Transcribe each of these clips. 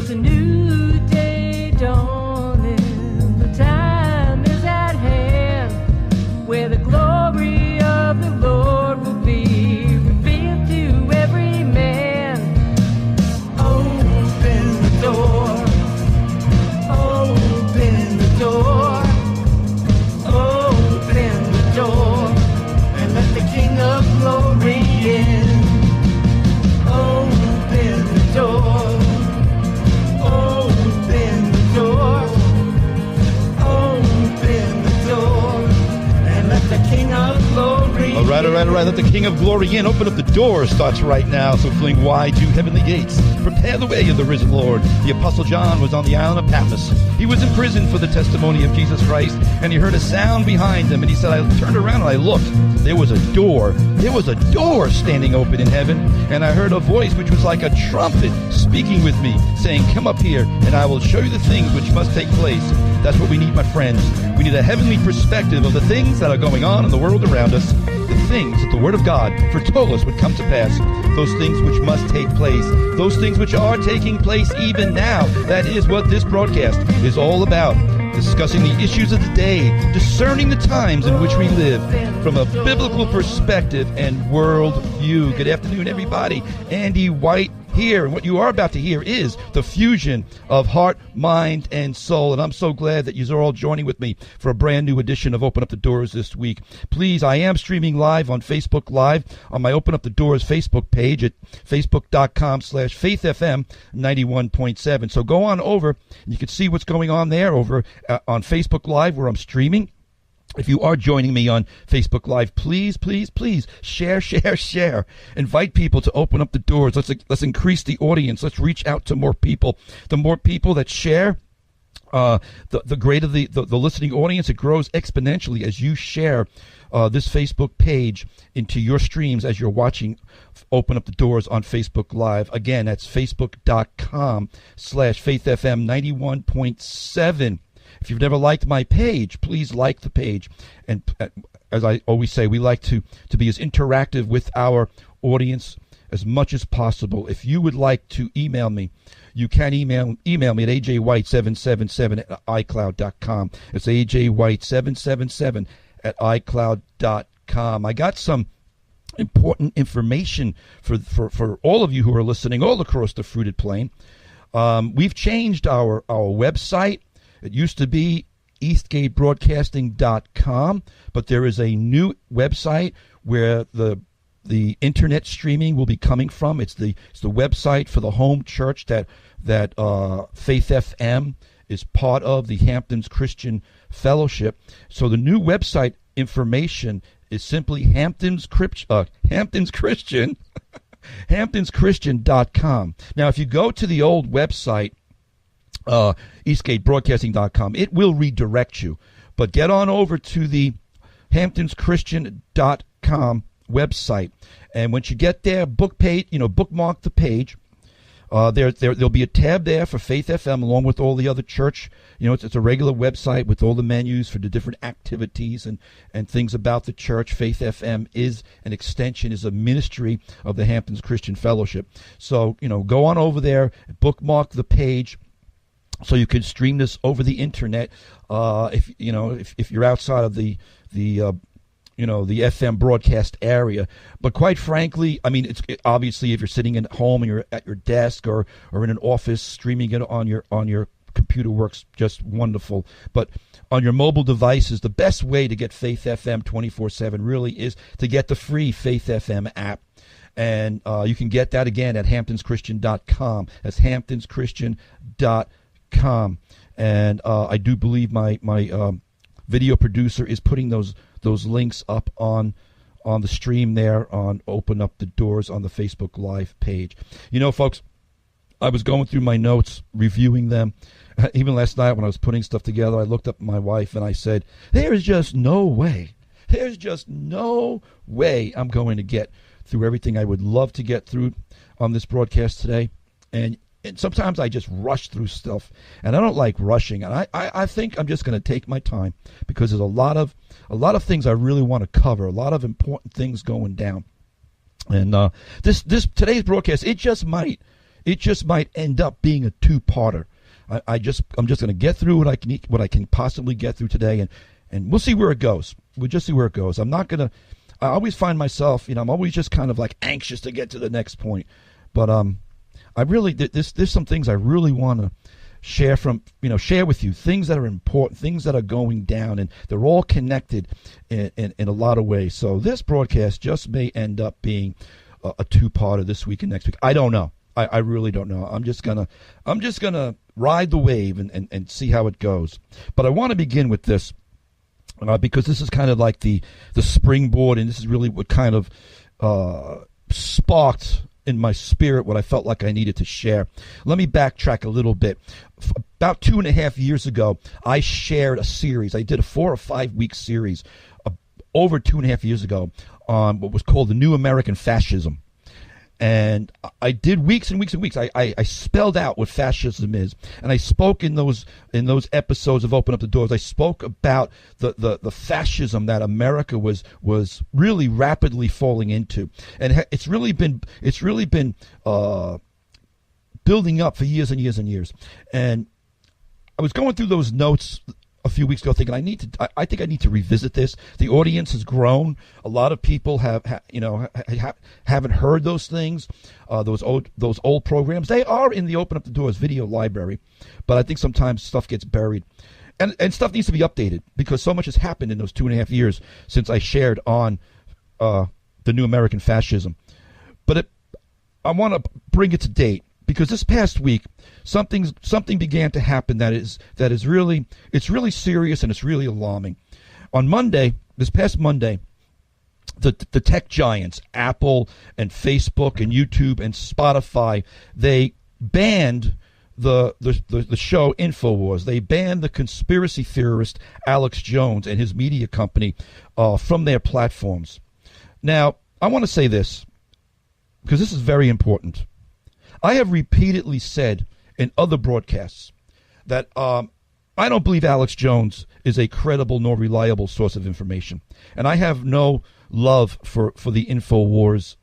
There's a new day dawning, the time is at hand, where the glory of the Lord will be revealed to every man. Open the door, open the door, open the door, and let the King of Glory in. Open the door, open the door, open the door, and let the King of Glory All right. Let the King of Glory in. Open up the door starts right now. So fling wide to heavenly gates. Prepare the way of the risen Lord. The Apostle John was on the island of Patmos. He was in prison for the testimony of Jesus Christ, and he heard a sound behind him, and he said, I turned around and I looked. There was a door. There was a door standing open in heaven, and I heard a voice which was like a trumpet speaking with me, saying, come up here, and I will show you the things which must take place. That's what we need, my friends. We need a heavenly perspective of the things that are going on in the world around us, the things that the Word of God foretold us would come to pass, those things which must take place, those things which are taking place even now. That is what this broadcast is all about. Discussing the issues of the day, discerning the times in which we live from a biblical perspective and worldview. Good afternoon, everybody. Andy White here, and what you are about to hear is the fusion of heart, mind, and soul. And I'm so glad that you are all joining with me for a brand new edition of Open Up the Doors this week. Please, I am streaming live on Facebook Live on my Open Up the Doors Facebook page at facebook.com/faithfm 91.7. So go on over, and you can see what's going on there over on Facebook Live where I'm streaming. If you are joining me on Facebook Live, please share. Invite people to open up the doors. Let's increase the audience. Let's reach out to more people. The more people that share, the greater the listening audience. It grows exponentially as you share this Facebook page into your streams as you're watching Open Up the Doors on Facebook Live. Again, that's facebook.com/faithfm 91.7. If you've never liked my page, please like the page. And as I always say, we like to be as interactive with our audience as much as possible. If you would like to email me, you can email me at ajwhite777@icloud.com. It's ajwhite777@icloud.com. I got some important information for all of you who are listening all across the fruited plain. We've changed our website. It used to be eastgatebroadcasting.com, but there is a new website where the internet streaming will be coming from. It's the website for the home church that Faith FM is part of, the Hamptons Christian Fellowship. So the new website information is simply Hamptons Christian hamptonschristian.com. Now, if you go to the old website, eastgatebroadcasting.com, it will redirect you. But get on over to the hamptonschristian.com website, and once you get there, bookmark the page. There'll be a tab there for Faith FM along with all the other church. It's a regular website with all the menus for the different activities and things about the church. Faith FM is an extension, is a ministry of the Hamptons Christian Fellowship. So, go on over there, bookmark the page, so you can stream this over the internet. If you're outside of the FM broadcast area. But quite frankly, I mean, obviously if you're sitting at home and you're at your desk or in an office, streaming it on your computer works just wonderful. But on your mobile devices, the best way to get Faith FM 24/7 really is to get the free Faith FM app. And you can get that again at hamptonschristian.com. That's hamptonschristian.com. And I do believe my video producer is putting those links up on the stream there on Open Up the Doors on the Facebook Live page. Folks, I was going through my notes, reviewing them. Even last night when I was putting stuff together, I looked up at my wife and I said, there's just no way I'm going to get through everything I would love to get through on this broadcast today. And sometimes I just rush through stuff, and I don't like rushing. And I think I'm just going to take my time, because there's a lot of things I really want to cover, a lot of important things going down. And today's broadcast, it just might It just might end up being a two-parter. I'm just going to get through what I can possibly get through today, and we'll see where it goes. We'll just see where it goes. I'm not going to. I always find myself, I'm always just kind of like anxious to get to the next point. But I really there's some things I really want to share with you, things that are important, things that are going down, and they're all connected in a lot of ways. So this broadcast just may end up being a two-parter this week and next week. I don't know. I really don't know. I'm just gonna ride the wave and see how it goes. But I want to begin with this because this is kind of like the springboard, and this is really what kind of sparked in my spirit what I felt like I needed to share. Let me backtrack a little bit. About 2.5 years ago, I shared a series. I did a 4 or 5 week series over 2.5 years ago on what was called the New American Fascism. And I did weeks and weeks and weeks. I spelled out what fascism is, and I spoke in those episodes of Open Up the Doors. I spoke about the fascism that America was really rapidly falling into, and it's really been building up for years and years and years. And I was going through those notes a few weeks ago, thinking I think I need to revisit this. The audience has grown. A lot of people haven't heard those things, those old programs. They are in the Open Up the Doors video library, but I think sometimes stuff gets buried, and stuff needs to be updated because so much has happened in those 2.5 years since I shared on the New American Fascism. But I want to bring it to date, because this past week something began to happen that is really serious, and it's really alarming. On Monday, this past Monday, the tech giants Apple and Facebook and YouTube and Spotify, they banned the show InfoWars. They banned the conspiracy theorist Alex Jones and his media company from their platforms. Now, I want to say this because this is very important. I have repeatedly said in other broadcasts that I don't believe Alex Jones is a credible nor reliable source of information. And I have no love for the InfoWars,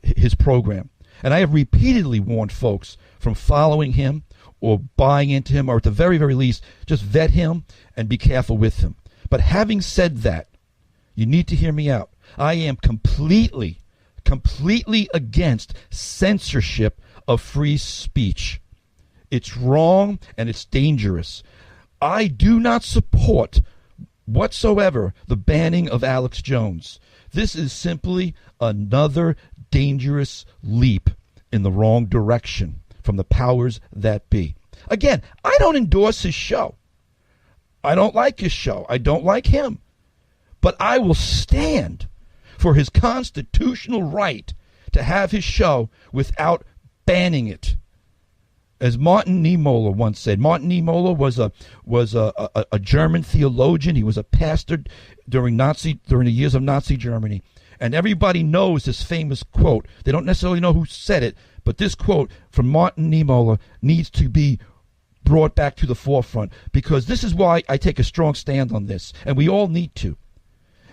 his program. And I have repeatedly warned folks from following him or buying into him, or at the very, very least, just vet him and be careful with him. But having said that, you need to hear me out. I am completely against censorship of free speech. It's wrong and it's dangerous. I do not support whatsoever the banning of Alex Jones. This is simply another dangerous leap in the wrong direction from the powers that be. Again, I don't endorse his show. I don't like his show. I don't like him. But I will stand for his constitutional right to have his show without banning it. As Martin Niemöller once said, Martin Niemöller was a German theologian. He was a pastor during the years of Nazi Germany. And everybody knows this famous quote. They don't necessarily know who said it, but this quote from Martin Niemöller needs to be brought back to the forefront, because this is why I take a strong stand on this, and we all need to.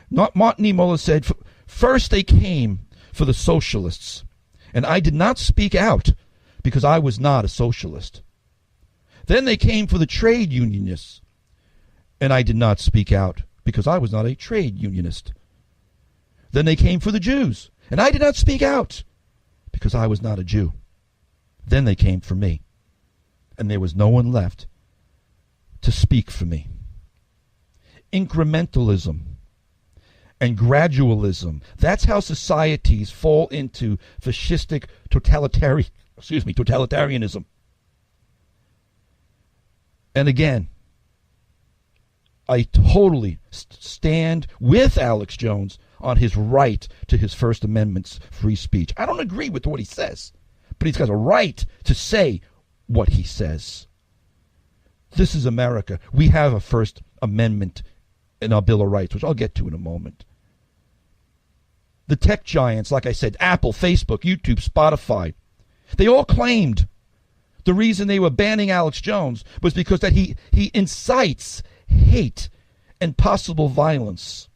Martin Niemöller said, first they came for the socialists, and I did not speak out because I was not a socialist. Then they came for the trade unionists, and I did not speak out because I was not a trade unionist. Then they came for the Jews, and I did not speak out because I was not a Jew. Then they came for me, and there was no one left to speak for me. Incrementalism and gradualism. That's how societies fall into fascistic totalitarianism. And again, I totally stand with Alex Jones on his right to his First Amendment's free speech. I don't agree with what he says, but he's got a right to say what he says. This is America. We have a First Amendment in our Bill of Rights, which I'll get to in a moment. The tech giants, like I said, Apple, Facebook, YouTube, Spotify, they all claimed the reason they were banning Alex Jones was because that he incites hate and possible violence.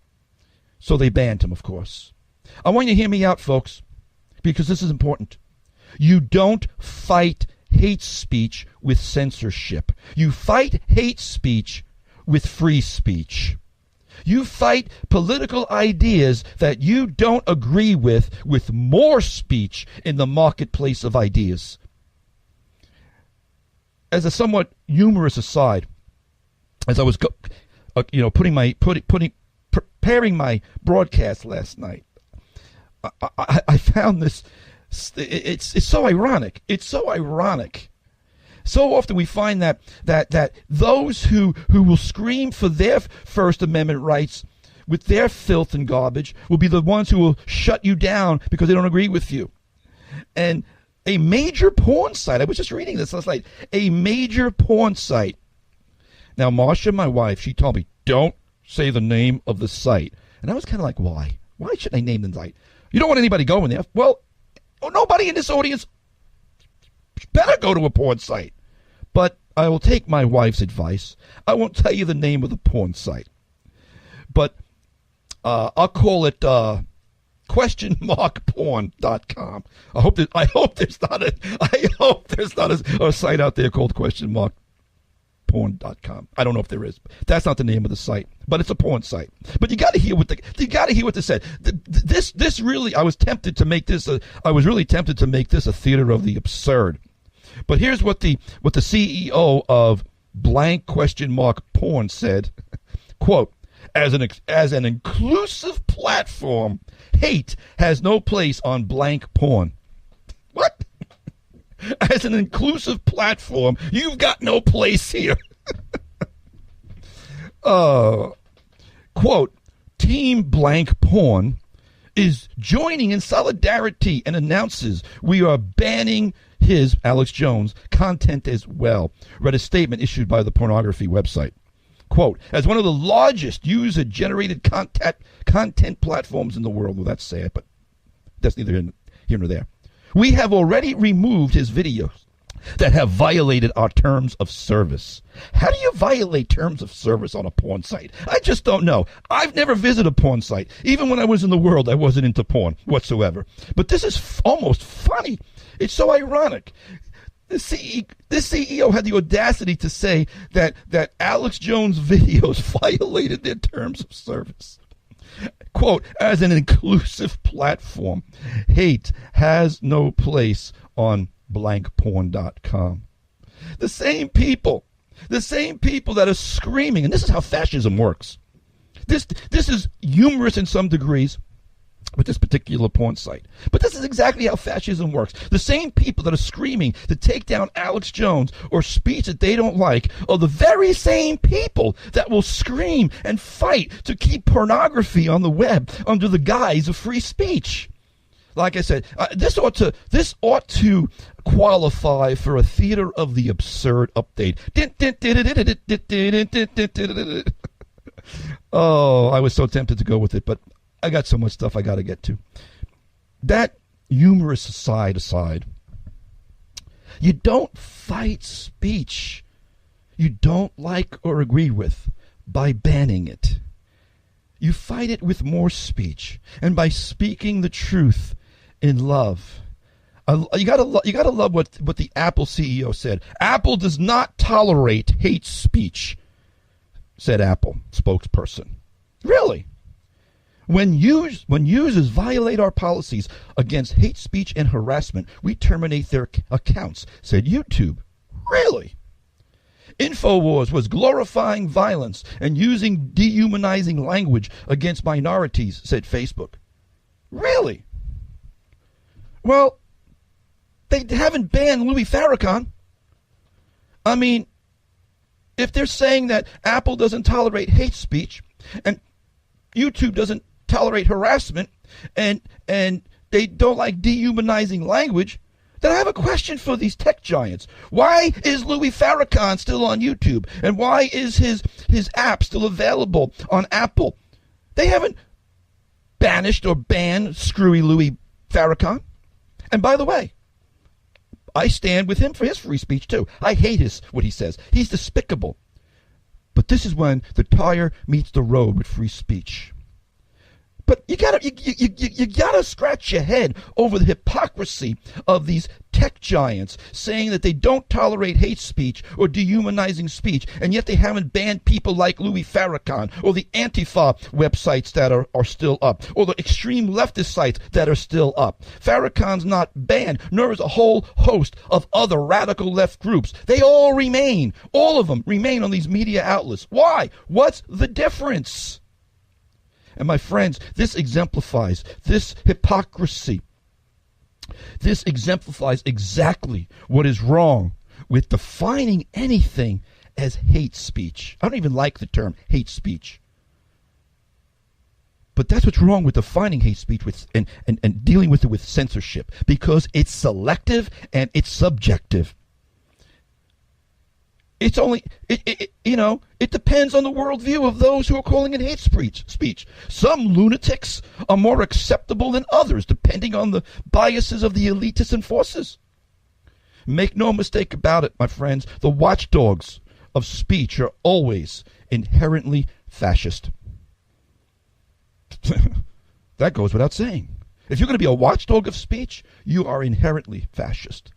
So they banned him, of course. I want you to hear me out, folks, because this is important. You don't fight hate speech with censorship. You fight hate speech with free speech. You fight political ideas that you don't agree with more speech in the marketplace of ideas. As a somewhat humorous aside, as I was preparing my broadcast last night, I found this. It's so ironic. It's so ironic. So often we find that those who will scream for their First Amendment rights with their filth and garbage will be the ones who will shut you down because they don't agree with you. And a major porn site, I was just reading this last night, a major porn site. Now, Marcia, my wife, she told me, don't say the name of the site. And I was kind of like, why? Why should I name the site? You don't want anybody going there. Well, nobody in this audience better go to a porn site. But I will take my wife's advice. I won't tell you the name of the porn site. But I'll call it questionmarkporn.com. I hope there's not a site out there called questionmarkporn.com. I don't know if there is. That's not the name of the site, but it's a porn site. But you got to hear what they said. This really, I was really tempted to make this a theater of the absurd. But here's what the CEO of blank question mark porn said. Quote, as an inclusive platform, hate has no place on blank porn. What? As an inclusive platform, you've got no place here. Quote, Team Blank Porn is joining in solidarity and announces we are banning his, Alex Jones, content as well, read a statement issued by the pornography website. Quote, as one of the largest user-generated content platforms in the world, well, that's sad, but that's neither here nor there, we have already removed his videos that have violated our terms of service. How do you violate terms of service on a porn site? I just don't know. I've never visited a porn site. Even when I was in the world, I wasn't into porn whatsoever. But this is almost funny. It's so ironic. This CEO had the audacity to say that Alex Jones' videos violated their terms of service. Quote, as an inclusive platform, hate has no place on blankporn.com. The same people that are screaming, and this is how fascism works. This is humorous in some degrees with this particular porn site. But this is exactly how fascism works. The same people that are screaming to take down Alex Jones or speech that they don't like are the very same people that will scream and fight to keep pornography on the web under the guise of free speech. Like I said, this ought to qualify for a theater of the absurd update. Oh, I was so tempted to go with it, but I got so much stuff I got to get to. That humorous aside, you don't fight speech you don't like or agree with by banning it. You fight it with more speech and by speaking the truth in love. You gotta love what the Apple CEO said. Apple does not tolerate hate speech, said Apple spokesperson. Really? When users violate our policies against hate speech and harassment, we terminate their accounts, said YouTube. Really? InfoWars was glorifying violence and using dehumanizing language against minorities, said Facebook. Really? Well, they haven't banned Louis Farrakhan. I mean, if they're saying that Apple doesn't tolerate hate speech and YouTube doesn't tolerate harassment and they don't like dehumanizing language, then I have a question for these tech giants. Why is Louis Farrakhan still on YouTube? And why is his app still available on Apple? They haven't banished or banned screwy Louis Farrakhan. And by the way, I stand with him for his free speech too. I hate what he says. He's despicable. But this is when the tire meets the road with free speech. But gotta scratch your head over the hypocrisy of these tech giants saying that they don't tolerate hate speech or dehumanizing speech, and yet they haven't banned people like Louis Farrakhan or the Antifa websites that are still up, or the extreme leftist sites that are still up. Farrakhan's not banned, nor is a whole host of other radical left groups. They all remain, all of them remain on these media outlets. Why? What's the difference? And my friends, this exemplifies this hypocrisy. This exemplifies exactly what is wrong with defining anything as hate speech. I don't even like the term hate speech. But that's what's wrong with defining hate speech and dealing with it with censorship, because it's selective and it's subjective. It's only, it depends on the worldview of those who are calling it hate speech. Some lunatics are more acceptable than others, depending on the biases of the elitists and forces. Make no mistake about it, my friends, the watchdogs of speech are always inherently fascist. That goes without saying. If you're going to be a watchdog of speech, you are inherently fascist.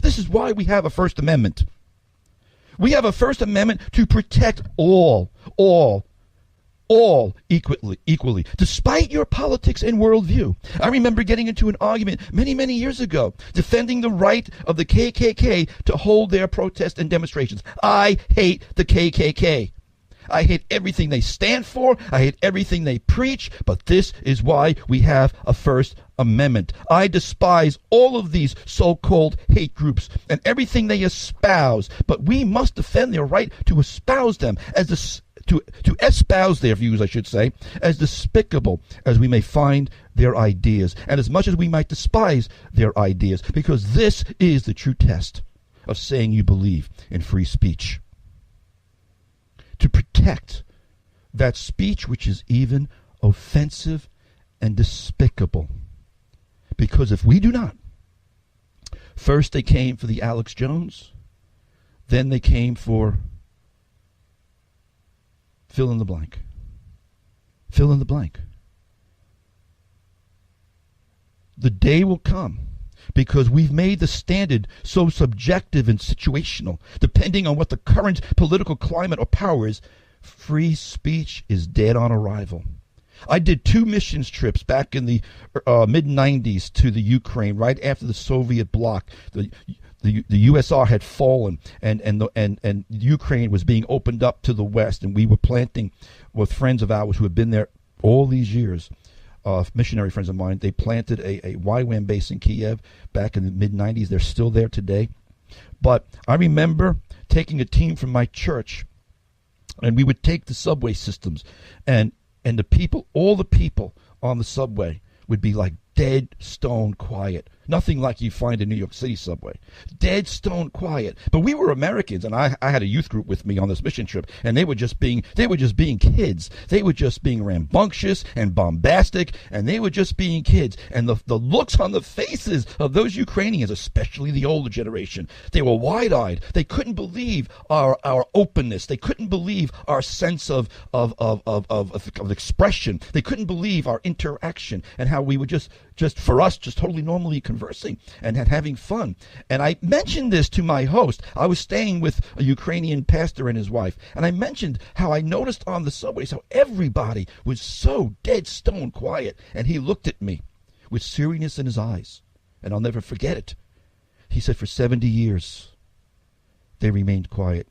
This is why we have a First Amendment. We have a First Amendment to protect all equally, despite your politics and worldview. I remember getting into an argument many, many years ago, defending the right of the KKK to hold their protests and demonstrations. I hate the KKK. I hate everything they stand for. I hate everything they preach. But this is why we have a First Amendment. I despise all of these so-called hate groups and everything they espouse. But we must defend their right to espouse them to espouse their views, I should say, as despicable as we may find their ideas, and as much as we might despise their ideas, because this is the true test of saying you believe in free speech. To protect that speech which is even offensive and despicable. Because if we do not, first they came for the Alex Jones, then they came for fill in the blank. Fill in the blank. The day will come, because we've made the standard so subjective and situational, depending on what the current political climate or power is. Free speech is dead on arrival. I did 2 missions trips back in the mid-90s to the Ukraine, right after the Soviet bloc. The USSR had fallen, and Ukraine was being opened up to the West, and we were planting with friends of ours who had been there all these years. Missionary friends of mine, they planted a YWAM base in Kiev back in the mid-90s. They're still there today. But I remember taking a team from my church, and we would take the subway systems, and the people, all the people on the subway would be like dead, stone quiet. Nothing like you find in New York City subway. Dead, stone quiet. But we were Americans, and I had a youth group with me on this mission trip, and they were just being kids. They were just being rambunctious and bombastic, and they were just being kids. And the looks on the faces of those Ukrainians, especially the older generation, they were wide-eyed. They couldn't believe our openness. They couldn't believe our sense of expression. They couldn't believe our interaction and how we were just for us, just totally normally conversing and having fun. And I mentioned this to my host. I was staying with a Ukrainian pastor and his wife, and I mentioned how I noticed on the subways how everybody was so dead stone quiet. And he looked at me with seriousness in his eyes, and I'll never forget it. He said, for 70 years, they remained quiet.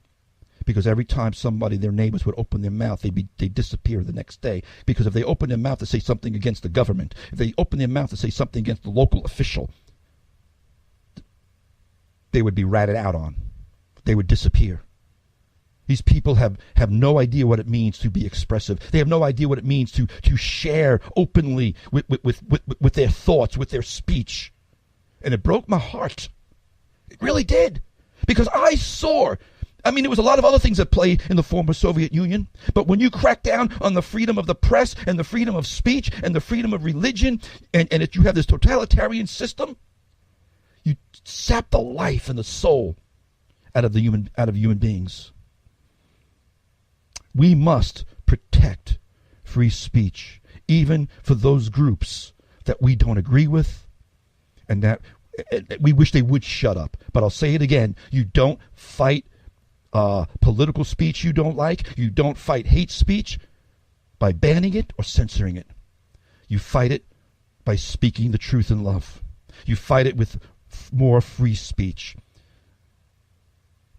Because every time somebody, their neighbors, would open their mouth, they'd disappear the next day. Because if they opened their mouth to say something against the government, if they opened their mouth to say something against the local official, they would be ratted out on. They would disappear. These people have no idea what it means to be expressive. They have no idea what it means to share openly with their thoughts, with their speech. And it broke my heart. It really did. Because I saw... there was a lot of other things at play in the former Soviet Union. But when you crack down on the freedom of the press and the freedom of speech and the freedom of religion, and that you have this totalitarian system, you sap the life and the soul out of human beings. We must protect free speech even for those groups that we don't agree with and that we wish they would shut up. But I'll say it again. You don't fight political speech you don't like. You don't fight hate speech by banning it or censoring it. You fight it by speaking the truth in love. You fight it with more free speech.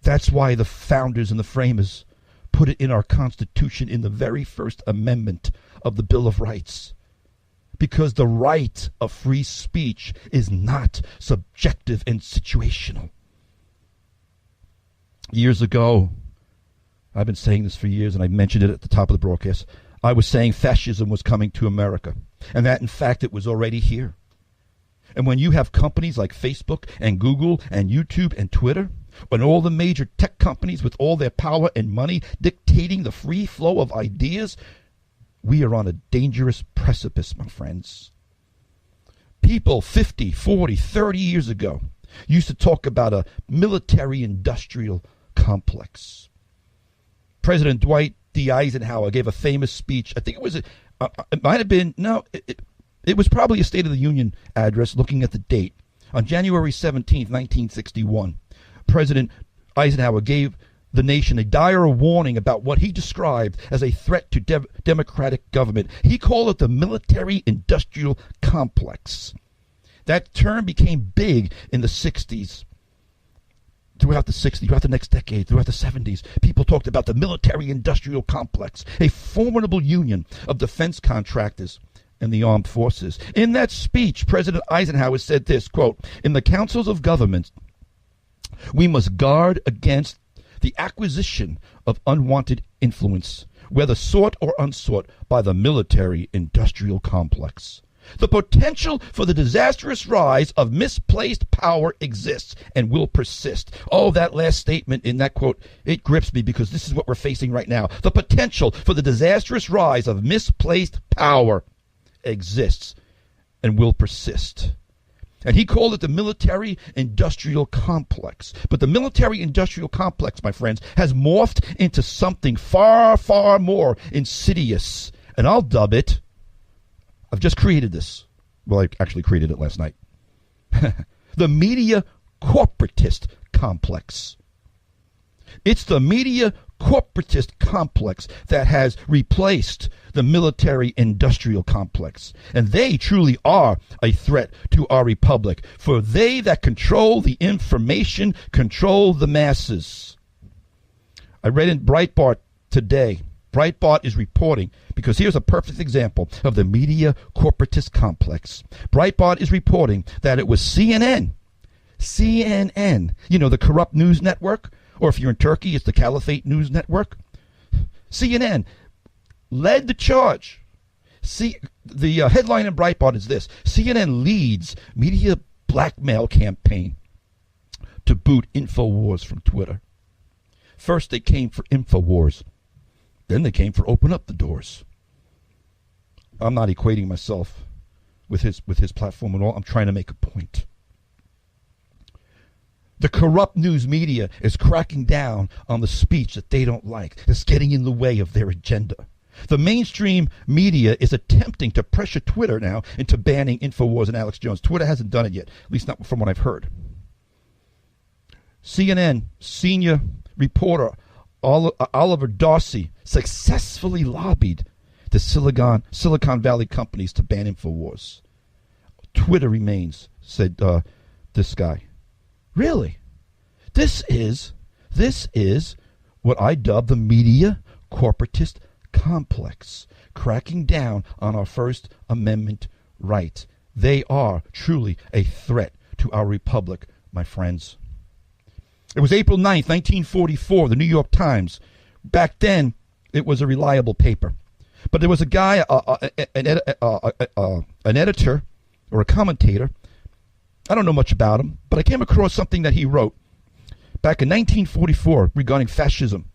That's why the founders and the framers put it in our Constitution in the very first amendment of the Bill of Rights. Because the right of free speech is not subjective and situational. Years ago, I've been saying this for years, and I mentioned it at the top of the broadcast, I was saying fascism was coming to America, and that, in fact, it was already here. And when you have companies like Facebook and Google and YouTube and Twitter, and all the major tech companies with all their power and money dictating the free flow of ideas, we are on a dangerous precipice, my friends. People 50, 40, 30 years ago used to talk about a military-industrial complex. President Dwight D. Eisenhower gave a famous speech. I think it was, it might have been, no, it was probably a State of the Union address looking at the date. On January 17th, 1961, President Eisenhower gave the nation a dire warning about what he described as a threat to democratic government. He called it the military-industrial complex. That term became big in the 60s. Throughout the next decade, throughout the 70s, people talked about the military-industrial complex, a formidable union of defense contractors and the armed forces. In that speech, President Eisenhower said this, quote, "In the councils of government, we must guard against the acquisition of unwanted influence, whether sought or unsought, by the military-industrial complex. The potential for the disastrous rise of misplaced power exists and will persist." Oh, that last statement in that quote, it grips me because this is what we're facing right now. The potential for the disastrous rise of misplaced power exists and will persist. And he called it the military-industrial complex. But the military-industrial complex, my friends, has morphed into something far, far more insidious. And I'll dub it, I've just created this. Well, I actually created it last night. The media corporatist complex. It's the media corporatist complex that has replaced the military-industrial complex. And they truly are a threat to our republic. For they that control the information control the masses. I read in Breitbart today. Breitbart is reporting, because here's a perfect example of the media corporatist complex. Breitbart is reporting that it was CNN, you know, the corrupt news network, or if you're in Turkey, it's the Caliphate News Network. CNN led the charge. The headline in Breitbart is this: CNN leads media blackmail campaign to boot InfoWars from Twitter. First they came for InfoWars. Then they came for open up the doors. I'm not equating myself with his platform at all. I'm trying to make a point. The corrupt news media is cracking down on the speech that they don't like. It's getting in the way of their agenda. The mainstream media is attempting to pressure Twitter now into banning InfoWars and Alex Jones. Twitter hasn't done it yet, at least not from what I've heard. CNN senior reporter Oliver Darcy successfully lobbied the Silicon Valley companies to ban InfoWars. Twitter remains, said this guy. Really? This is what I dub the media corporatist complex, cracking down on our First Amendment right. They are truly a threat to our republic, my friends. It was April 9th, 1944, the New York Times. Back then, it was a reliable paper. But there was a guy, an editor or a commentator. I don't know much about him, but I came across something that he wrote back in 1944 regarding fascism.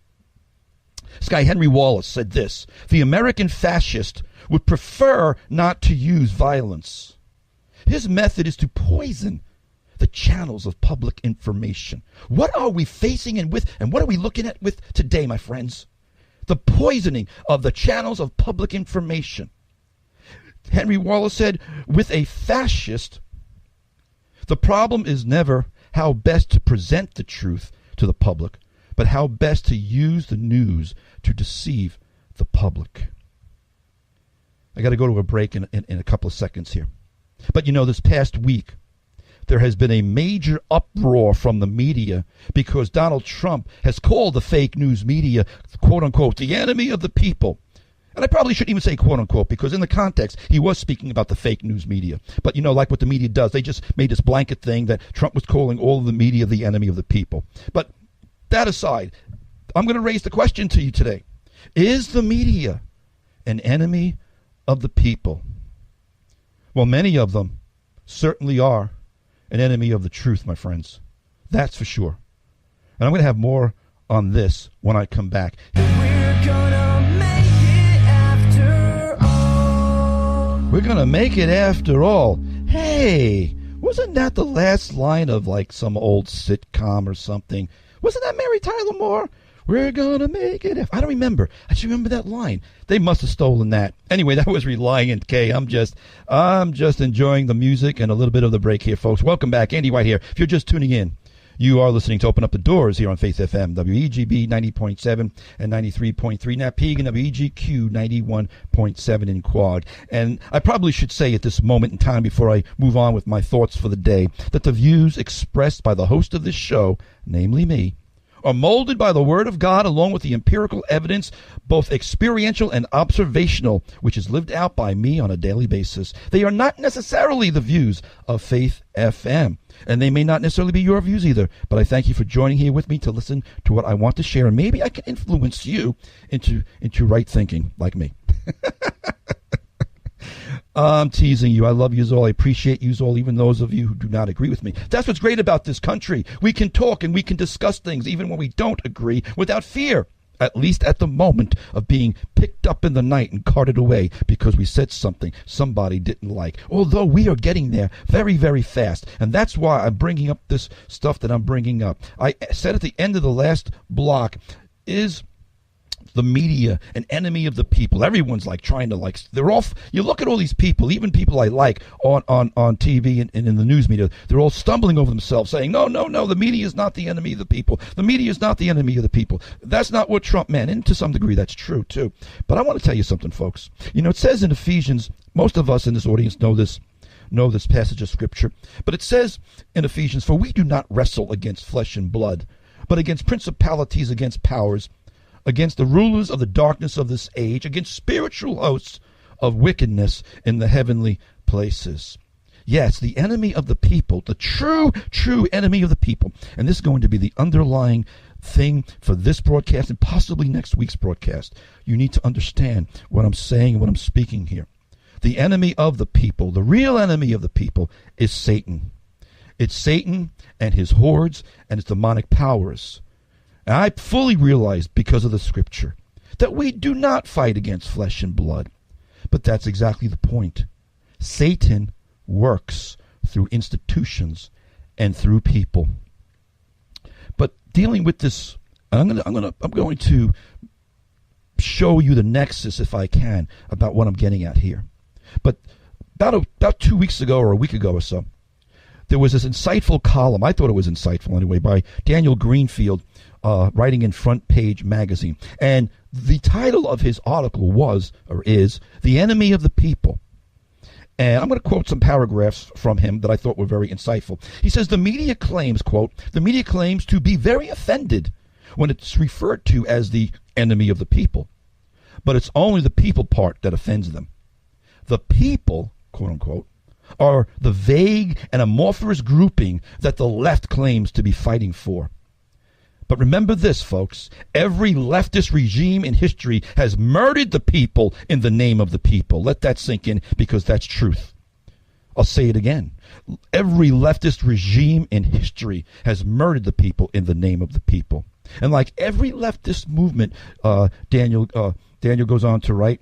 This guy, Henry Wallace, said this: "The American fascist would prefer not to use violence. His method is to poison the channels of public information." What are we facing and what are we looking at with today, my friends? The poisoning of the channels of public information. Henry Wallace said, with a fascist, the problem is never how best to present the truth to the public, but how best to use the news to deceive the public. I got to go to a break in a couple of seconds here. But this past week, there has been a major uproar from the media because Donald Trump has called the fake news media, quote unquote, the enemy of the people. And I probably shouldn't even say quote unquote, because in the context, he was speaking about the fake news media. But like what the media does, they just made this blanket thing that Trump was calling all of the media the enemy of the people. But that aside, I'm going to raise the question to you today. Is the media an enemy of the people? Well, many of them certainly are an enemy of the truth, my friends. That's for sure. And I'm going to have more on this when I come back. We're gonna make it after all. We're going to make it after all. Hey, wasn't that the last line of like some old sitcom or something? Wasn't that Mary Tyler Moore? We're going to make it. I don't remember. I just remember that line. They must have stolen that. Anyway, that was Reliant K. I'm just enjoying the music and a little bit of the break here, folks. Welcome back. Andy White here. If you're just tuning in, you are listening to Open Up the Doors here on Faith FM, WEGB 90.7 and 93.3, Napeag, and WEGQ 91.7 in Quad. And I probably should say at this moment in time, before I move on with my thoughts for the day, that the views expressed by the host of this show, namely me, are molded by the Word of God along with the empirical evidence, both experiential and observational, which is lived out by me on a daily basis. They are not necessarily the views of Faith FM, and they may not necessarily be your views either, but I thank you for joining here with me to listen to what I want to share, and maybe I can influence you into right thinking like me. I'm teasing you. I love you all. I appreciate you all, even those of you who do not agree with me. That's what's great about this country. We can talk and we can discuss things even when we don't agree without fear, at least at the moment of being picked up in the night and carted away because we said something somebody didn't like. Although we are getting there very, very fast. And that's why I'm bringing up this stuff that I'm bringing up. I said at the end of the last block, is the media an enemy of the people? Everyone's like trying to they're off. You look at all these people, even people I like on TV and in the news media, they're all stumbling over themselves saying, no, the media is not the enemy of the people. The media is not the enemy of the people. That's not what Trump meant. And to some degree, that's true too. But I want to tell you something, folks. It says in Ephesians, most of us in this audience know this passage of scripture, but it says in Ephesians, for we do not wrestle against flesh and blood, but against principalities, against powers, against the rulers of the darkness of this age, against spiritual hosts of wickedness in the heavenly places. Yes, the enemy of the people, the true enemy of the people. And this is going to be the underlying thing for this broadcast and possibly next week's broadcast. You need to understand what I'm saying and what I'm speaking here. The enemy of the people, the real enemy of the people, is Satan. It's Satan and his hordes and his demonic powers. And I fully realize, because of the scripture, that we do not fight against flesh and blood. But that's exactly the point. Satan works through institutions and through people. But dealing with this, I'm going to show you the nexus, if I can, about what I'm getting at here. But about 2 weeks ago or a week ago or so, there was this insightful column, I thought it was insightful anyway, by Daniel Greenfield, writing in Front Page Magazine. And the title of his article was, or is, The Enemy of the People. And I'm going to quote some paragraphs from him that I thought were very insightful. He says, the media claims, quote, the media claims to be very offended when it's referred to as the enemy of the people. But it's only the people part that offends them. The people, quote unquote, are the vague and amorphous grouping that the left claims to be fighting for. But remember this, folks. Every leftist regime in history has murdered the people in the name of the people. Let that sink in, because that's truth. I'll say it again. Every leftist regime in history has murdered the people in the name of the people. And like every leftist movement, Daniel goes on to write,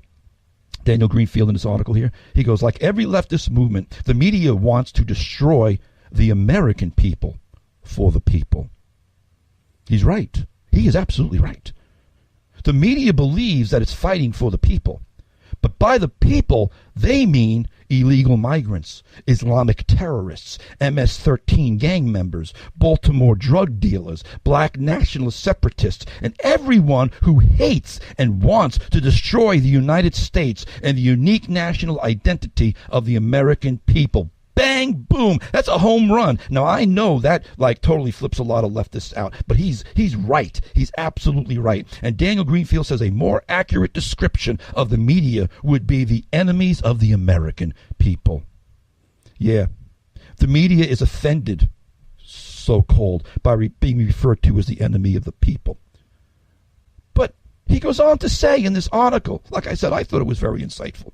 Daniel Greenfield in this article here, he goes, like every leftist movement, the media wants to destroy the American people for the people. He's right. He is absolutely right. The media believes that it's fighting for the people, But by the people, they mean illegal migrants, Islamic terrorists, MS-13 gang members, Baltimore drug dealers, black nationalist separatists, and everyone who hates and wants to destroy the United States and the unique national identity of the American people. Bang, boom. That's a home run. Now, I know that totally flips a lot of leftists out, but he's right. He's absolutely right. And Daniel Greenfield says a more accurate description of the media would be the enemies of the American people. Yeah, the media is offended, so-called, by being referred to as the enemy of the people. But he goes on to say in this article, like I said, I thought it was very insightful.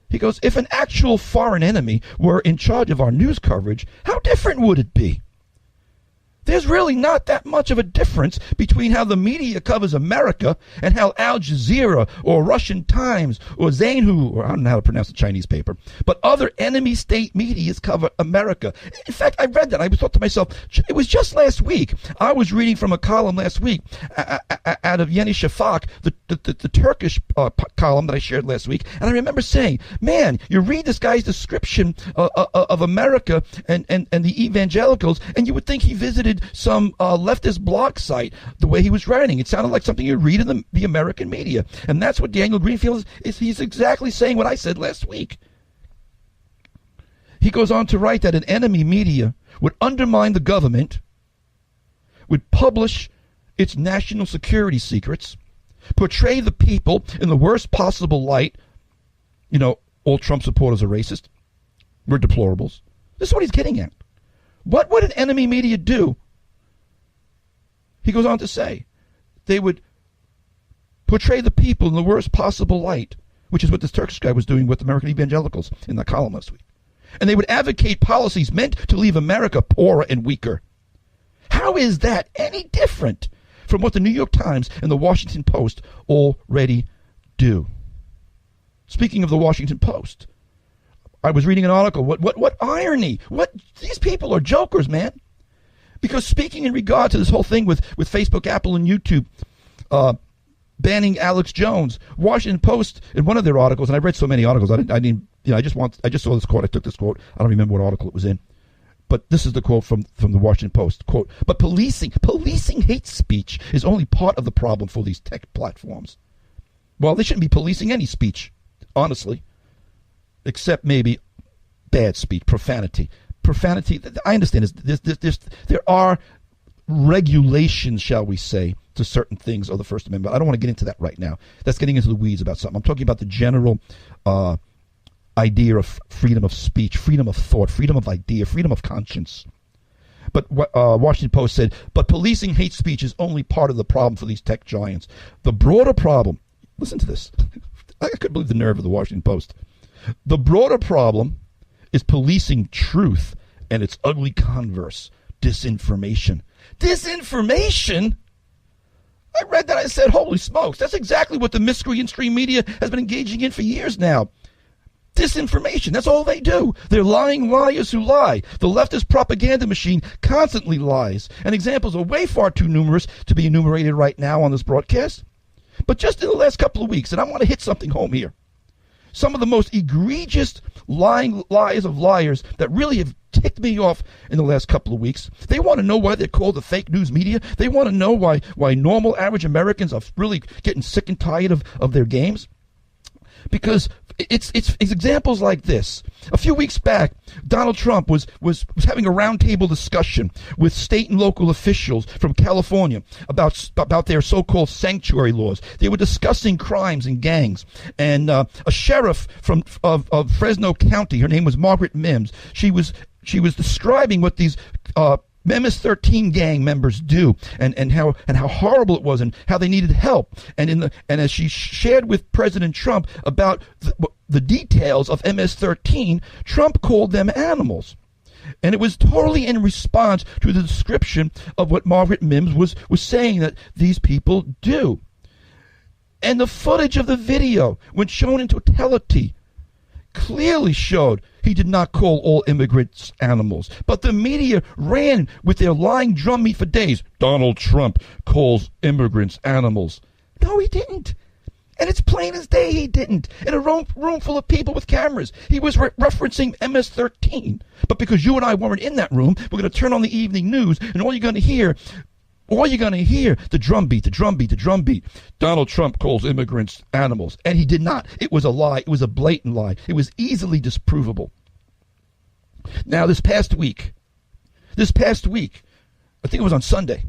He goes, if an actual foreign enemy were in charge of our news coverage, how different would it be? There's really not that much of a difference between how the media covers America and how Al Jazeera or Russian Times or Zainhu, or I don't know how to pronounce the Chinese paper, but other enemy state medias cover America. In fact, I read that. I thought to myself, it was just last week. I was reading from a column last week out of Yeni Shafak, the Turkish column that I shared last week, and I remember saying, man, you read this guy's description of America and the evangelicals, and you would think he visited some leftist blog site the way he was writing. It sounded like something you'd read in the American media. And that's what Daniel Greenfield is. He's exactly saying what I said last week. He goes on to write that an enemy media would undermine the government, would publish its national security secrets, portray the people in the worst possible light. You know, all Trump supporters are racist. We're deplorables. This is what he's getting at. What would an enemy media do? He goes on to say, they would portray the people in the worst possible light, which is what this Turkish guy was doing with American evangelicals in that column last week. And they would advocate policies meant to leave America poorer and weaker. How is that any different from what the New York Times and the Washington Post already do? Speaking of the Washington Post, I was reading an article. What irony. These people are jokers, man. Because speaking in regard to this whole thing with Facebook, Apple, and YouTube banning Alex Jones, Washington Post in one of their articles, and I read so many articles, I just saw this quote. I took this quote. I don't remember what article it was in, but this is the quote from the Washington Post. Quote: "But policing hate speech is only part of the problem for these tech platforms." Well, they shouldn't be policing any speech, honestly, except maybe bad speech, profanity. Profanity, I understand, there are regulations, shall we say, to certain things of the First Amendment. I don't want to get into that right now. That's getting into the weeds about something. I'm talking about the general idea of freedom of speech, freedom of thought, freedom of idea, freedom of conscience. But Washington Post said, but policing hate speech is only part of the problem for these tech giants. The broader problem, listen to this. I couldn't believe the nerve of the Washington Post. The broader problem is policing truth and its ugly converse, disinformation. Disinformation? I read that. I said, holy smokes, that's exactly what the miscreant stream media has been engaging in for years now. Disinformation, that's all they do. They're lying liars who lie. The leftist propaganda machine constantly lies, and examples are way far too numerous to be enumerated right now on this broadcast. But just in the last couple of weeks, and I want to hit something home here, some of the most egregious lying lies of liars that really have ticked me off in the last couple of weeks. They want to know why they're called the fake news media. They want to know why normal average Americans are really getting sick and tired of their games. Because it's examples like this. A few weeks back, Donald Trump was having a roundtable discussion with state and local officials from California about their so-called sanctuary laws. They were discussing crimes and gangs. And a sheriff of Fresno County, her name was Margaret Mims, she was describing what these MS-13 gang members do, and how horrible it was, and how they needed help. And as she shared with President Trump about the details of MS-13, Trump called them animals. And it was totally in response to the description of what Margaret Mims was saying that these people do. And the footage of the video, when shown in totality, clearly showed he did not call all immigrants animals. But the media ran with their lying drumbeat for days. Donald Trump calls immigrants animals. No, he didn't. And it's plain as day he didn't. In a room full of people with cameras. He was referencing MS-13. But because you and I weren't in that room, we're going to turn on the evening news, and all you're going to hear, the drumbeat. Donald Trump calls immigrants animals. And he did not. It was a lie. It was a blatant lie. It was easily disprovable. Now, this past week, I think it was on Sunday,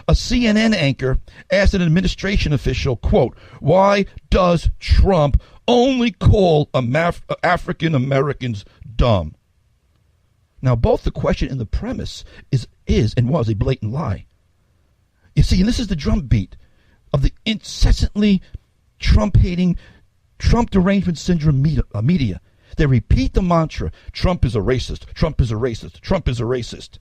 a CNN anchor asked an administration official, quote, "Why does Trump only call African Americans dumb?" Now, both the question and the premise is and was a blatant lie. You see, and this is the drumbeat of the incessantly Trump-hating, Trump derangement syndrome media. They repeat the mantra, Trump is a racist, Trump is a racist, Trump is a racist.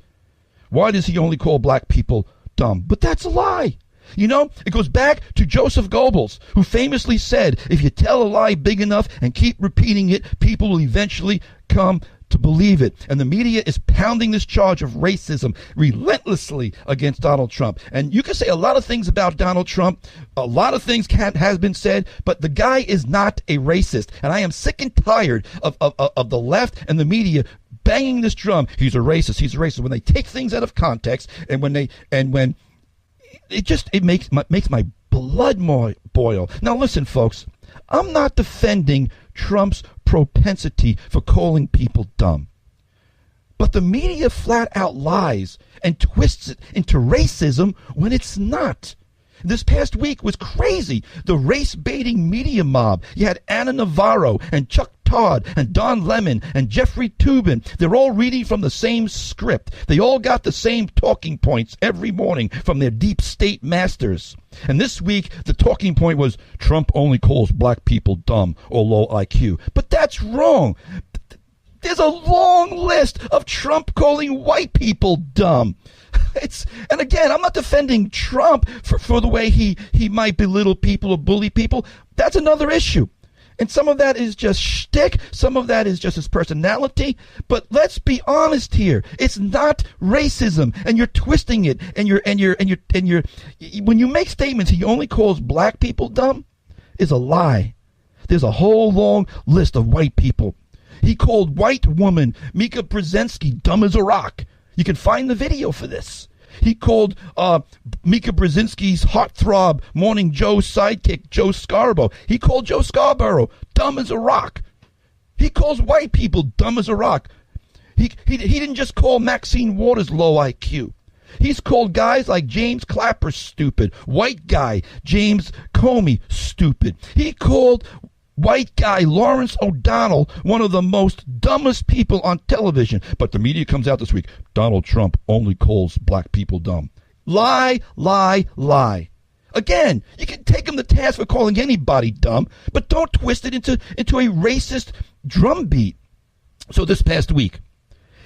Why does he only call black people dumb? But that's a lie. You know, it goes back to Joseph Goebbels, who famously said, if you tell a lie big enough and keep repeating it, people will eventually come to believe it. And the media is pounding this charge of racism relentlessly against Donald Trump. And you can say a lot of things about Donald Trump. A lot of things has been said, but the guy is not a racist. And I am sick and tired of the left and the media banging this drum. He's a racist. When they take things out of context, and when it makes my blood boil. Now listen, folks, I'm not defending Trump's propensity for calling people dumb. But the media flat out lies and twists it into racism when it's not. This past week was crazy. The race-baiting media mob. You had Anna Navarro and Chuck Todd and Don Lemon and Jeffrey Toobin. They're all reading from the same script. They all got the same talking points every morning from their deep state masters. And this week, the talking point was Trump only calls black people dumb or low IQ. But that's wrong. There's a long list of Trump calling white people dumb. And again, I'm not defending Trump for the way he might belittle people or bully people. That's another issue. And some of that is just shtick. Some of that is just his personality. But let's be honest here. It's not racism, and you're twisting it. And when you make statements, he only calls black people dumb, is a lie. There's a whole long list of white people. He called white woman Mika Brzezinski dumb as a rock. You can find the video for this. He called Mika Brzezinski's heartthrob Morning Joe's sidekick, Joe Scarborough. He called Joe Scarborough dumb as a rock. He calls white people dumb as a rock. He didn't just call Maxine Waters low IQ. He's called guys like James Clapper stupid. White guy James Comey stupid. He called white guy Lawrence O'Donnell one of the most dumbest people on television. But the media comes out this week, Donald Trump only calls black people dumb. Lie, lie, lie. Again, you can take him to task for calling anybody dumb, but don't twist it into a racist drumbeat. So this past week,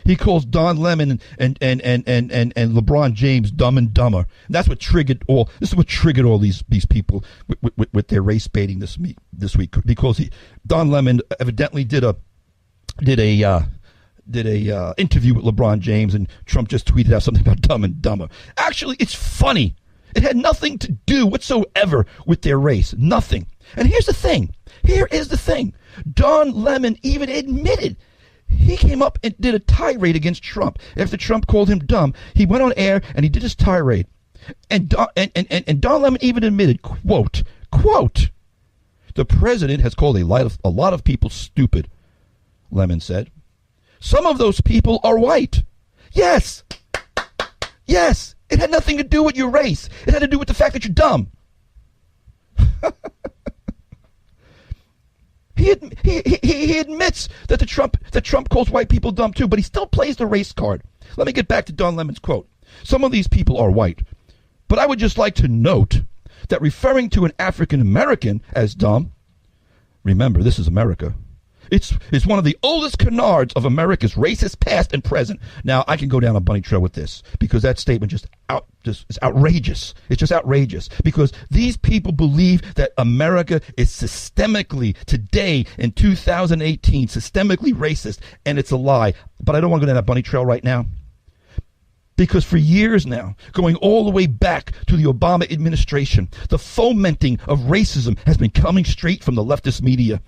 he calls Don Lemon and LeBron James dumb and dumber. And that's what triggered all. This is what triggered all these people with their race baiting this week, because Don Lemon evidently did a interview with LeBron James, and Trump just tweeted out something about dumb and dumber. Actually, it's funny. It had nothing to do whatsoever with their race. Nothing. And here's the thing. Here is the thing. Don Lemon even admitted. He came up and did a tirade against Trump. After Trump called him dumb, he went on air and he did his tirade. And Don Lemon even admitted, quote, the president has called a lot of people stupid, Lemon said. Some of those people are white. Yes. It had nothing to do with your race. It had to do with the fact that you're dumb. He admits that Trump calls white people dumb too, but he still plays the race card. Let me get back to Don Lemon's quote. Some of these people are white, but I would just like to note that referring to an African American as dumb, remember, this is America. It's one of the oldest canards of America's racist past and present. Now, I can go down a bunny trail with this, because that statement is outrageous. It's just outrageous, because these people believe that America is systemically, today in 2018, systemically racist, and it's a lie. But I don't want to go down that bunny trail right now. Because for years now, going all the way back to the Obama administration, the fomenting of racism has been coming straight from the leftist media.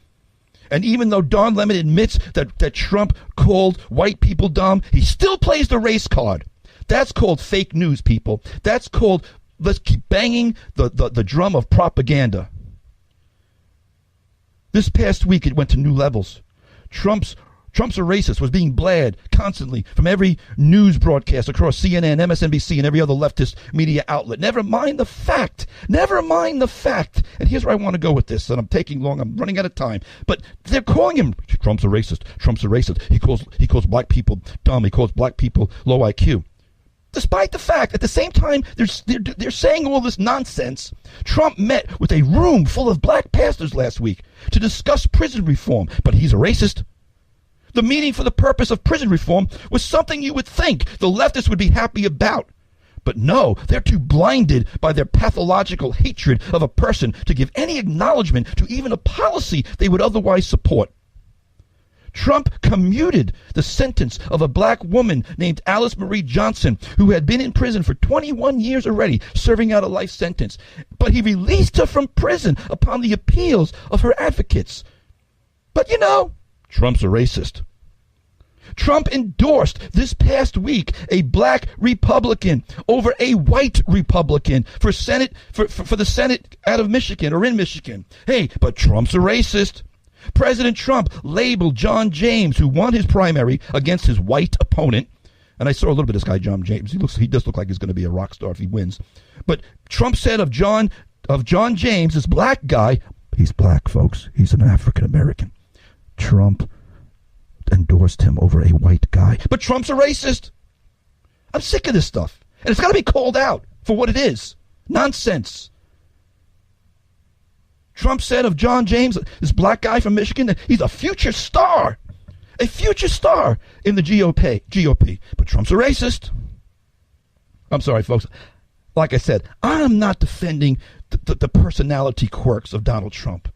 And even though Don Lemon admits that Trump called white people dumb, he still plays the race card. That's called fake news, people. That's called, let's keep banging the drum of propaganda. This past week, it went to new levels. Trump's a racist was being blared constantly from every news broadcast across CNN, MSNBC, and every other leftist media outlet. Never mind the fact. And here's where I want to go with this, and I'm taking long. I'm running out of time. But they're calling him, Trump's a racist. He calls black people dumb. He calls black people low IQ. Despite the fact, at the same time, they're saying all this nonsense. Trump met with a room full of black pastors last week to discuss prison reform, but he's a racist. The meeting for the purpose of prison reform was something you would think the leftists would be happy about. But no, they're too blinded by their pathological hatred of a person to give any acknowledgement to even a policy they would otherwise support. Trump commuted the sentence of a black woman named Alice Marie Johnson, who had been in prison for 21 years already, serving out a life sentence. But he released her from prison upon the appeals of her advocates. But Trump's a racist. Trump endorsed this past week a black Republican over a white Republican for the Senate out of Michigan or in Michigan. Hey, but Trump's a racist. President Trump labeled John James, who won his primary against his white opponent, and I saw a little bit of this guy, John James. He does look like he's going to be a rock star if he wins. But Trump said of John James, this black guy, he's black, folks. He's an African American. Trump endorsed him over a white guy. But Trump's a racist. I'm sick of this stuff. And it's got to be called out for what it is. Nonsense. Trump said of John James, this black guy from Michigan, that he's a future star. A future star in the GOP. But Trump's a racist. I'm sorry, folks. Like I said, I'm not defending the personality quirks of Donald Trump.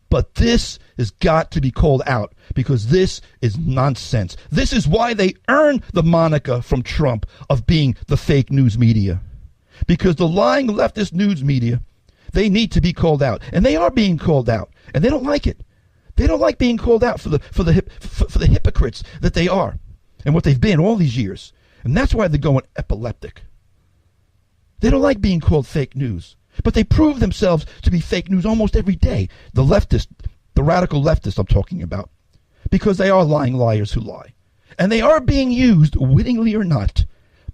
But this has got to be called out because this is nonsense. This is why they earn the moniker from Trump of being the fake news media. Because the lying leftist news media, they need to be called out. And they are being called out. And they don't like it. They don't like being called out for the hypocrites that they are and what they've been all these years. And that's why they're going epileptic. They don't like being called fake news. But they prove themselves to be fake news almost every day. The radical leftists I'm talking about. Because they are lying liars who lie. And they are being used, wittingly or not,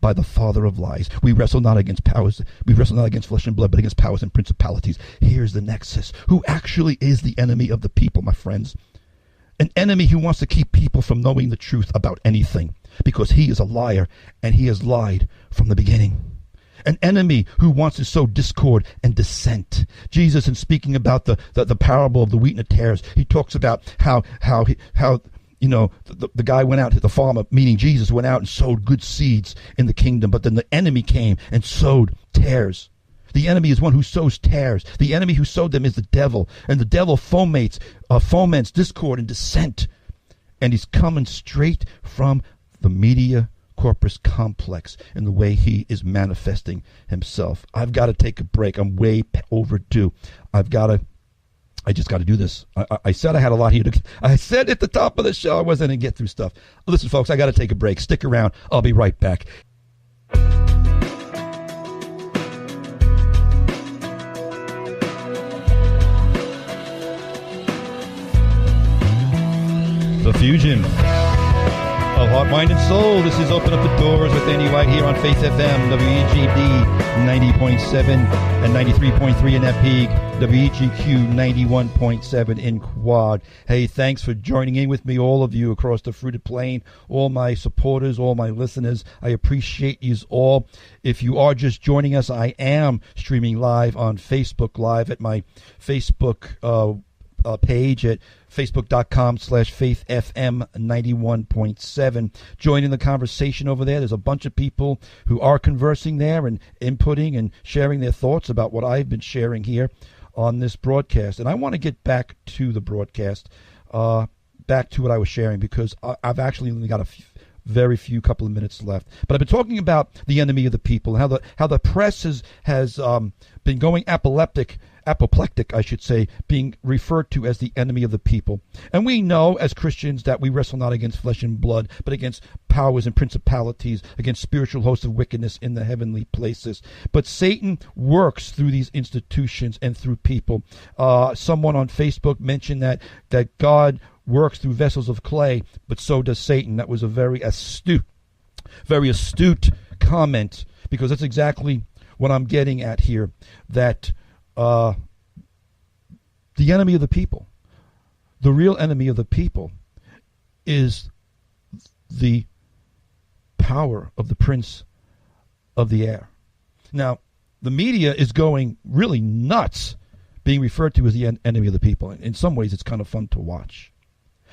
by the father of lies. We wrestle not against powers. We wrestle not against flesh and blood, but against powers and principalities. Here's the nexus. Who actually is the enemy of the people, my friends? An enemy who wants to keep people from knowing the truth about anything. Because he is a liar, and he has lied from the beginning. An enemy who wants to sow discord and dissent. Jesus, in speaking about the parable of the wheat and the tares, he talks about how the guy went out, the farmer, meaning Jesus, went out and sowed good seeds in the kingdom, but then the enemy came and sowed tares. The enemy is one who sows tares. The enemy who sowed them is the devil, and the devil foments discord and dissent, and he's coming straight from the media corpus complex in the way he is manifesting himself. I've got to take a break. I'm way overdue. I just got to do this. I said I had a lot here. I said at the top of the show I wasn't going to get through stuff. Listen, folks, I got to take a break. Stick around. I'll be right back. The Fusion of Heart, Mind, and Soul. This is Open Up the Doors with Andy White here on Faith FM, WEGB 90.7 and 93.3 in that peak, WEGQ 91.7 in Quad. Hey, thanks for joining in with me, all of you across the fruited plain, all my supporters, all my listeners. I appreciate you all. If you are just joining us, I am streaming live on Facebook Live at my Facebook page at facebook.com/faithfm 91.7. Join in the conversation over there. There's a bunch of people who are conversing there and inputting and sharing their thoughts about what I've been sharing here on this broadcast. And I want to get back to the broadcast, back to what I was sharing, because I've actually only got very few couple of minutes left. But I've been talking about the enemy of the people, how the press has been going apoplectic, I should say, being referred to as the enemy of the people. And we know as Christians that we wrestle not against flesh and blood, but against powers and principalities, against spiritual hosts of wickedness in the heavenly places. But Satan works through these institutions and through people. Someone on Facebook mentioned that God works through vessels of clay, but so does Satan. That was a very astute comment, because that's exactly what I'm getting at here, that the enemy of the people, the real enemy of the people, is the power of the prince of the air. Now, the media is going really nuts being referred to as the enemy of the people. In some ways, it's kind of fun to watch.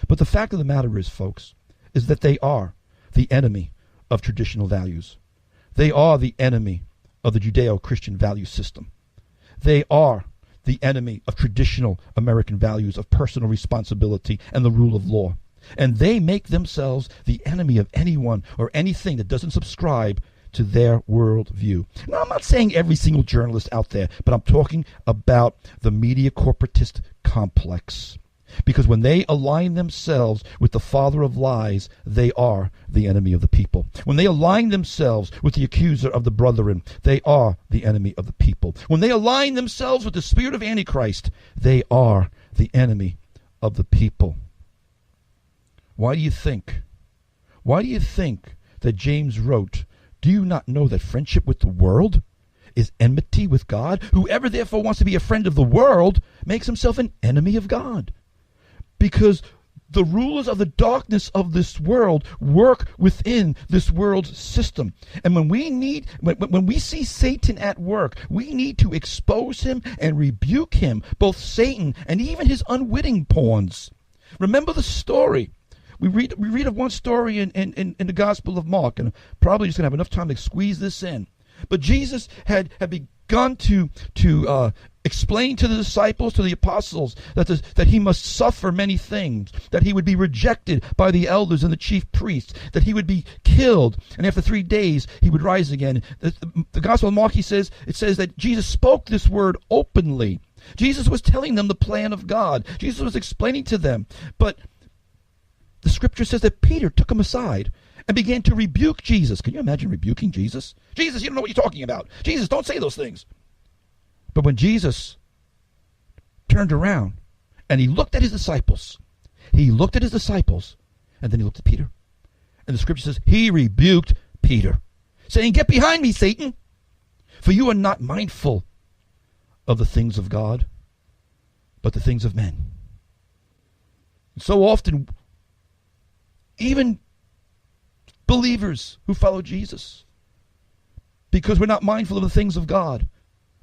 But the fact of the matter is, folks, is that they are the enemy of traditional values. They are the enemy of the Judeo-Christian value system. They are the enemy of traditional American values of personal responsibility and the rule of law. And they make themselves the enemy of anyone or anything that doesn't subscribe to their worldview. Now, I'm not saying every single journalist out there, but I'm talking about the media corporatist complex. Because when they align themselves with the father of lies, they are the enemy of the people. When they align themselves with the accuser of the brethren, they are the enemy of the people. When they align themselves with the spirit of Antichrist, they are the enemy of the people. Why do you think that James wrote, "Do you not know that friendship with the world is enmity with God? Whoever therefore wants to be a friend of the world makes himself an enemy of God." Because the rulers of the darkness of this world work within this world's system. And when we see Satan at work, we need to expose him and rebuke him, both Satan and even his unwitting pawns. Remember the story. We read of one story in the Gospel of Mark, and I'm probably just going to have enough time to squeeze this in. But Jesus had begun to explain to the disciples, to the apostles, that he must suffer many things, that he would be rejected by the elders and the chief priests, that he would be killed, and after 3 days he would rise again. The Gospel of Mark, it says that Jesus spoke this word openly. Jesus was telling them the plan of God. Jesus was explaining to them. But the scripture says that Peter took him aside and began to rebuke Jesus. Can you imagine rebuking Jesus? Jesus, you don't know what you're talking about. Jesus, don't say those things. But when Jesus turned around and he looked at his disciples, and then he looked at Peter. And the scripture says he rebuked Peter, saying, "Get behind me, Satan, for you are not mindful of the things of God, but the things of men." And so often, even believers who follow Jesus, because we're not mindful of the things of God,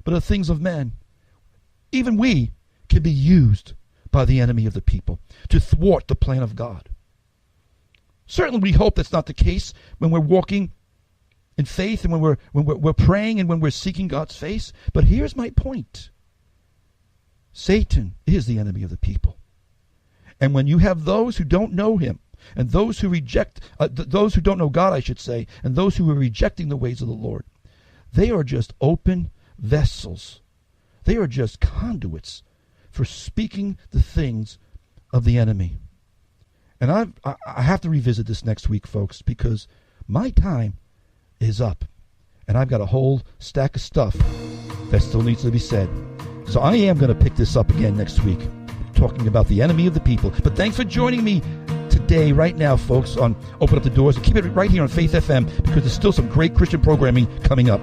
but of the things of men, even we can be used by the enemy of the people to thwart the plan of God. Certainly we hope that's not the case when we're walking in faith and when we're praying and when we're seeking God's face. But here's my point. Satan is the enemy of the people. And when you have those who don't know him, and those who reject, those who don't know God, I should say, and those who are rejecting the ways of the Lord, they are just open vessels. They are just conduits for speaking the things of the enemy. And I have to revisit this next week, folks, because my time is up. And I've got a whole stack of stuff that still needs to be said. So I am going to pick this up again next week, talking about the enemy of the people. But thanks for joining me today, right now, folks, on Open Up the Doors. And keep it right here on Faith FM, because there's still some great Christian programming coming up.